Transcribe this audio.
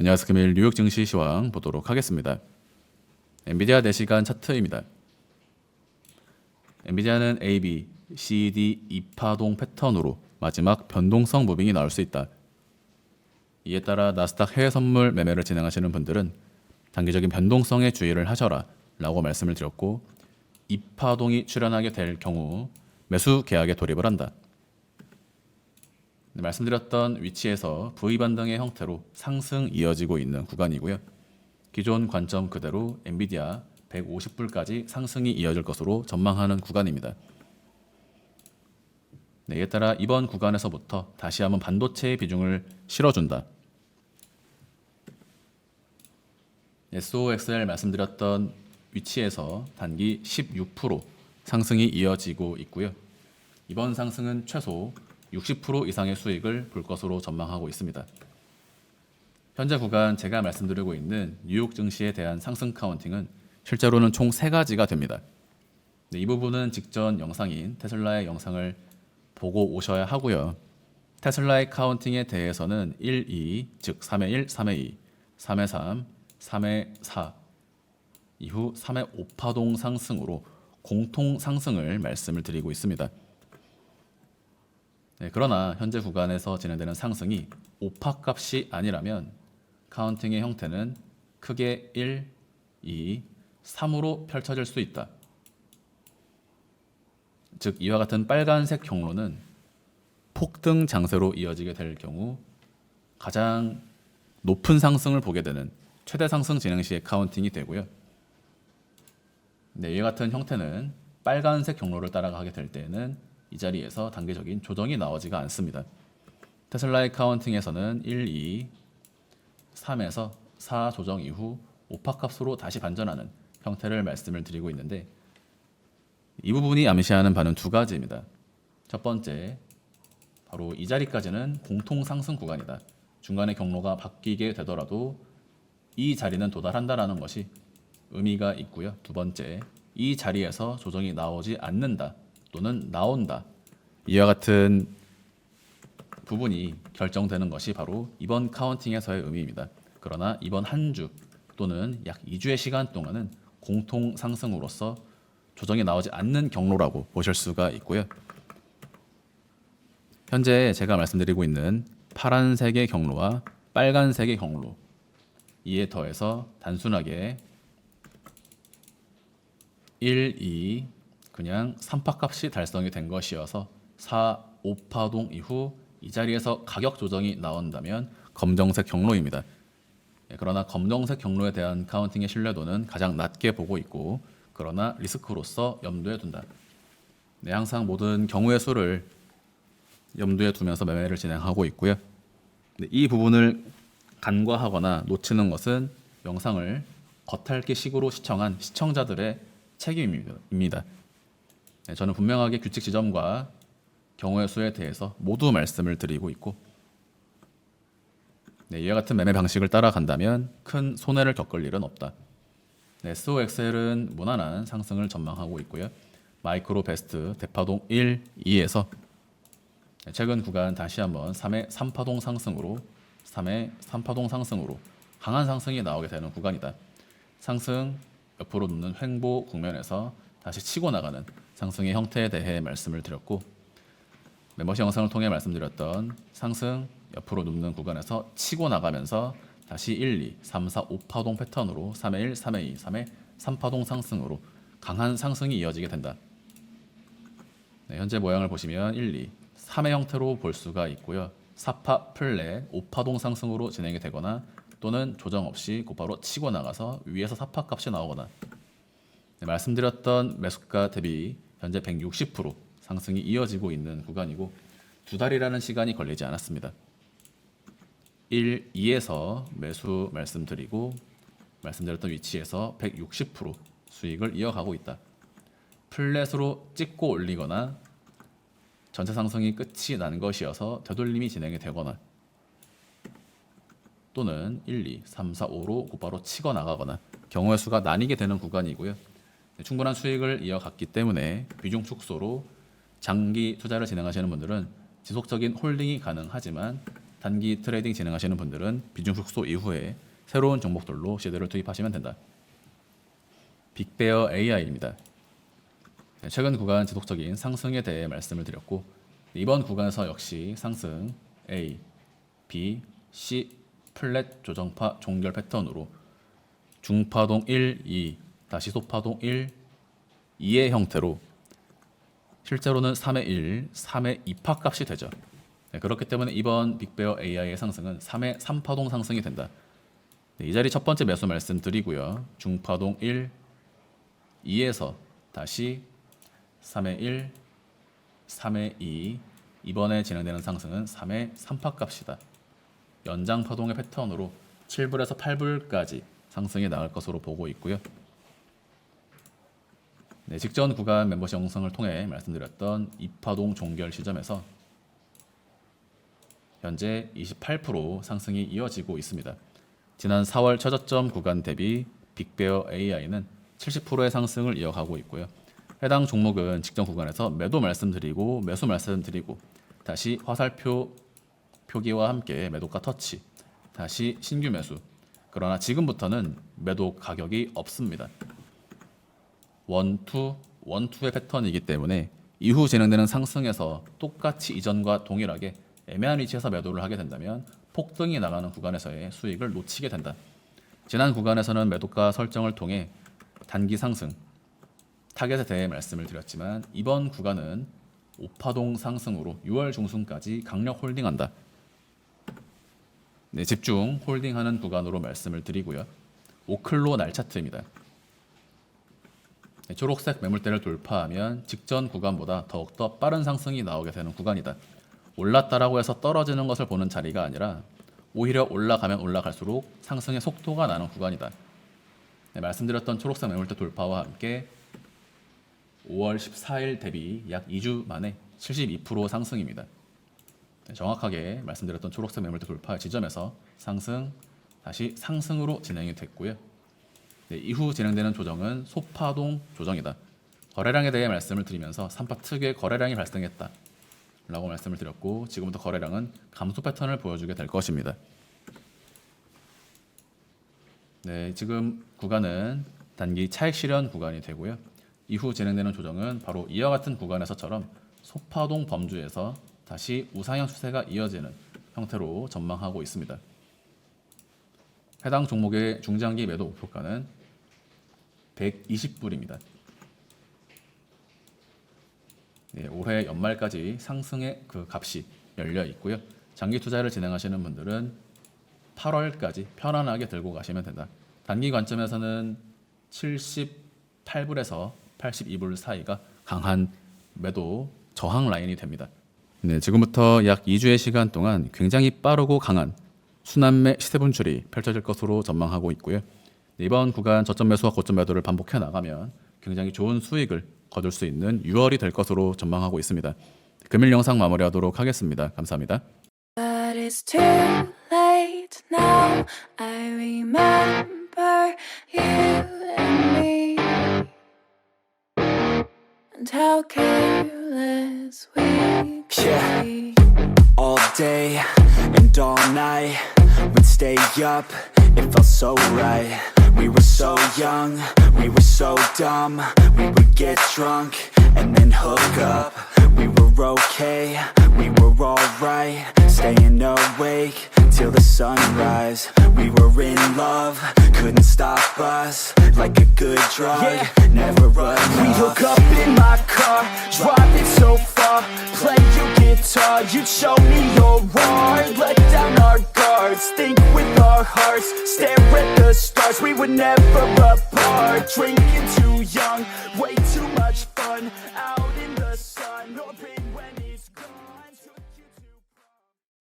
안녕하세요. 금일 뉴욕 증시 시황 보도록 하겠습니다. 엔비디아 4시간 차트입니다. 엔비디아는 A, B, C, D 2파동 패턴으로 마지막 변동성 무빙이 나올 수 있다. 이에 따라 나스닥 해외 선물 매매를 진행하시는 분들은 단기적인 변동성에 주의를 하셔라 라고 말씀을 드렸고, 2파동이 출현하게 될 경우 매수 계약에 돌입을 한다. 말씀드렸던 위치에서 V반등의 형태로 상승 이어지고 있는 구간이고요. 기존 관점 그대로 엔비디아 150불까지 상승이 이어질 것으로 전망하는 구간입니다. 이에 따라 이번 구간에서부터 다시 한번 반도체의 비중을 실어준다. SOXL 말씀드렸던 위치에서 단기 16% 상승이 이어지고 있고요. 이번 상승은 최소 60% 이상의 수익을 볼 것으로 전망하고 있습니다. 현재 구간 제가 말씀드리고 있는 뉴욕 증시에 대한 상승 카운팅은 실제로는 총 3가지가 됩니다. 이 부분은 직전 영상인 테슬라의 영상을 보고 오셔야 하고요. 테슬라의 카운팅에 대해서는 1, 2, 즉 3회 1, 3회 2, 3회 3, 3회 4 이후 3회 5파동 상승으로 공통 상승을 말씀을 드리고 있습니다. 그러나 현재 구간에서 진행되는 상승이 5파 값이 아니라면 카운팅의 형태는 크게 1, 2, 3으로 펼쳐질 수 있다. 즉 이와 같은 빨간색 경로는 폭등 장세로 이어지게 될 경우 가장 높은 상승을 보게 되는 최대 상승 진행 시의 카운팅이 되고요. 이와 같은 형태는 빨간색 경로를 따라가게 될 때에는 이 자리에서 단기적인 조정이 나오지가 않습니다. 테슬라의 카운팅에서는 1, 2, 3에서 4 조정 이후 5파 값으로 다시 반전하는 형태를 말씀을 드리고 있는데, 이 부분이 암시하는 바는 2가지입니다. 첫 번째, 바로 이 자리까지는 공통 상승 구간이다. 중간에 경로가 바뀌게 되더라도 이 자리는 도달한다라는 것이 의미가 있고요. 두 번째, 이 자리에서 조정이 나오지 않는다 또는 나온다. 이와 같은 부분이 결정되는 것이 바로 이번 카운팅에서의 의미입니다. 그러나 이번 한 주 또는 약 2주의 시간 동안은 공통 상승으로서 조정이 나오지 않는 경로라고 보실 수가 있고요. 현재 제가 말씀드리고 있는 파란색의 경로와 빨간색의 경로, 이에 더해서 단순하게 1, 2, 그냥 3파 값이 달성이 된 것이어서 4, 5파동 이후 이 자리에서 가격 조정이 나온다면 검정색 경로입니다. 그러나 검정색 경로에 대한 카운팅의 신뢰도는 가장 낮게 보고 있고, 그러나 리스크로서 염두에 둔다. 항상 모든 경우의 수를 염두에 두면서 매매를 진행하고 있고요. 이 부분을 간과하거나 놓치는 것은 영상을 겉핥기식으로 시청한 시청자들의 책임입니다. 저는 분명하게 규칙 지점과 경우의 수에 대해서 모두 말씀을 드리고 있고, 이와 같은 매매 방식을 따라간다면 큰 손해를 겪을 일은 없다. SOXL은 무난한 상승을 전망하고 있고요. 마이크로 베스트 대파동 1, 2에서 최근 구간 다시 한번 3회 3파동 상승으로 3회 3파동 상승으로 강한 상승이 나오게 되는 구간이다. 상승 옆으로 눕는 횡보 국면에서 다시 치고 나가는 상승의 형태에 대해 말씀을 드렸고, 멤버십 영상을 통해 말씀드렸던 상승 옆으로 눕는 구간에서 치고 나가면서 다시 1, 2, 3, 4, 5파동 패턴으로 3회 1, 3회 2, 3회 3파동 상승으로 강한 상승이 이어지게 된다. 현재 모양을 보시면 1, 2, 3회 형태로 볼 수가 있고요. 4파 플랫 5파동 상승으로 진행이 되거나 또는 조정 없이 곧바로 치고 나가서 위에서 4파 값이 나오거나, 말씀드렸던 매수가 대비 현재 160% 상승이 이어지고 있는 구간이고 2달이라는 시간이 걸리지 않았습니다. 1, 2에서 매수 말씀드리고 말씀드렸던 위치에서 160% 수익을 이어가고 있다. 플랫으로 찍고 올리거나 전체 상승이 끝이 난 것이어서 되돌림이 진행이 되거나 또는 1, 2, 3, 4, 5로 곧바로 치고 나가거나 경우의 수가 나뉘게 되는 구간이고요. 충분한 수익을 이어갔기 때문에 비중 축소로 장기 투자를 진행하시는 분들은 지속적인 홀딩이 가능하지만 단기 트레이딩 진행하시는 분들은 비중 축소 이후에 새로운 종목들로 시드를 투입하시면 된다. 빅베어 AI입니다. 최근 구간 지속적인 상승에 대해 말씀을 드렸고 이번 구간에서 역시 상승 A, B, C 플랫 조정파 종결 패턴으로 중파동 1, 2 다시 소파동 1, 2의 형태로 실제로는 3의 1, 3의 2파 값이 되죠. 그렇기 때문에 이번 빅베어 AI의 상승은 3의 3파동 상승이 된다. 이 자리 첫 번째 매수 말씀드리고요. 중파동 1, 2에서 다시 3의 1, 3의 2 이번에 진행되는 상승은 3의 3파 값이다. 연장 파동의 패턴으로 7불에서 8불까지 상승이 나갈 것으로 보고 있고요. 네, 직전 구간 멤버십 영상을 통해 말씀드렸던 2파동 종결 시점에서 현재 28% 상승이 이어지고 있습니다. 지난 4월 최저점 구간 대비 빅베어 AI는 70%의 상승을 이어가고 있고요. 해당 종목은 직전 구간에서 매도 말씀드리고 매수 말씀드리고 다시 화살표 표기와 함께 매도가 터치, 다시 신규 매수. 그러나 지금부터는 매도 가격이 없습니다. 원투의 패턴이기 때문에 이후 진행되는 상승에서 똑같이 이전과 동일하게 애매한 위치에서 매도를 하게 된다면 폭등이 나가는 구간에서의 수익을 놓치게 된다. 지난 구간에서는 매도가 설정을 통해 단기 상승, 타겟에 대해 말씀을 드렸지만 이번 구간은 5파동 상승으로 6월 중순까지 강력 홀딩한다. 네, 집중 홀딩하는 구간으로 말씀을 드리고요. 오클로 날 차트입니다. 네, 초록색 매물대를 돌파하면 직전 구간보다 더욱더 빠른 상승이 나오게 되는 구간이다. 올랐다라고 해서 떨어지는 것을 보는 자리가 아니라 오히려 올라가면 올라갈수록 상승의 속도가 나는 구간이다. 네, 말씀드렸던 초록색 매물대 돌파와 함께 5월 14일 대비 약 2주 만에 72% 상승입니다. 네, 정확하게 말씀드렸던 초록색 매물대 돌파 지점에서 상승, 다시 상승으로 진행이 됐고요. 네, 이후 진행되는 조정은 소파동 조정이다. 거래량에 대해 말씀을 드리면서 3파 특유의 거래량이 발생했다 라고 말씀을 드렸고 지금부터 거래량은 감소 패턴을 보여주게 될 것입니다. 네, 지금 구간은 단기 차익 실현 구간이 되고요. 이후 진행되는 조정은 바로 이와 같은 구간에서처럼 소파동 범주에서 다시 우상향 추세가 이어지는 형태로 전망하고 있습니다. 해당 종목의 중장기 매도 목표가는 120불입니다. 네, 올해 연말까지 상승의 그 값이 열려 있고요. 장기 투자를 진행하시는 분들은 8월까지 편안하게 들고 가시면 된다. 단기 관점에서는 78불에서 82불 사이가 강한 매도 저항 라인이 됩니다. 네, 지금부터 약 2주의 시간 동안 굉장히 빠르고 강한 순환매 시세 분출이 펼쳐질 것으로 전망하고 있고요. 네, 이번 구간 저점 매수와 고점 매도를 반복해 나가면 굉장히 좋은 수익을 거둘 수 있는 6월이 될 것으로 전망하고 있습니다. 금일 영상 마무리하도록 하겠습니다. 감사합니다. But it's too late now. I remember you and me, and how careless we could be. All day and all night, we'd stay up, it felt so right. We were so young, we were so dumb. We would get drunk and then hook up. We were okay, we were alright. Staying awake till the sunrise. We were in love, couldn't stop us. Like a good drug, never enough. We hook up in my car, driving so far. Play your guitar, you'd show me your art. Let down our guards, think with our hearts. Stare at the stars, we were never apart. Drinking too